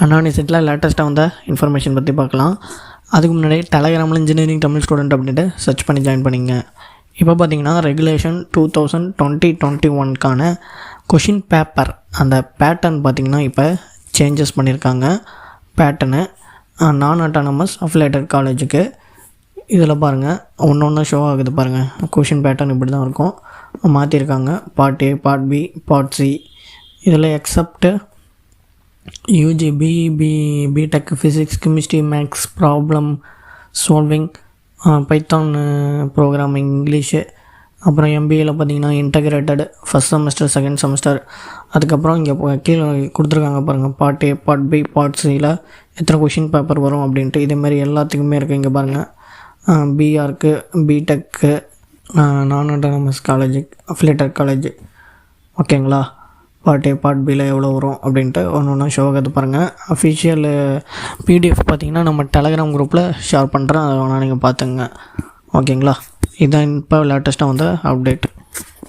அனானிசிட்டியில் லேட்டஸ்ட்டாக வந்த இன்ஃபர்மேஷன் பற்றி பார்க்கலாம். அதுக்கு முன்னாடி டெலகிராமில் இன்ஜினியரிங் தமிழ் ஸ்டூடெண்ட் அப்படின்ட்டு சர்ச் பண்ணி ஜாயின் பண்ணிங்க. இப்போ பார்த்தீங்கன்னா ரெகுலேஷன் 2020-21க்கான கொஷின் பேப்பர் அந்த பேட்டர்ன் பார்த்திங்கன்னா இப்போ சேஞ்சஸ் பண்ணியிருக்காங்க. பேட்டர்னு நான் அட்டானமஸ் அஃபிலேட்டட் காலேஜுக்கு இதில் பாருங்கள் ஒன்று ஒன்று ஷோ ஆகுது பாருங்கள். கொஷின் பேட்டர்ன் இப்படி தான் இருக்கும், மாற்றிருக்காங்க. Part A, part B, part C. இதில் except UG, BTech, physics, chemistry, maths, problem solving, Python programming, English, அப்புறம் எம்பிஏயில் பார்த்திங்கன்னா integrated first semester, second semester. அதுக்கப்புறம் இங்கே கீழே கொடுத்துருக்காங்க பாருங்கள், part A, part B, part சியில் எத்தனை கொஷின் பேப்பர் வரும் அப்படின்ட்டு. இதேமாதிரி எல்லாத்துக்குமே இருக்குது. இங்கே பாருங்கள், பிஆருக்கு, பிடெக்கு, நான் அட்டானமஸ் காலேஜு, அஃபிலேட்டட் காலேஜ். ஓகேங்களா? பார்ட் ஏ, பார்ட் பியில் எவ்வளோ வரும் அப்படின்ட்டு ஒன்று ஒன்றா ஷோ ஆகுது பாருங்கள். அஃபிஷியல் பிடிஎஃப் பார்த்திங்கன்னா நம்ம டெலகிராம் குரூப்பில் ஷேர் பண்ணுறேன், அதை வேணால் நீங்கள் பார்த்துங்க. ஓகேங்களா? இதுதான் இப்போ லேட்டஸ்ட்டாக வந்த அப்டேட்.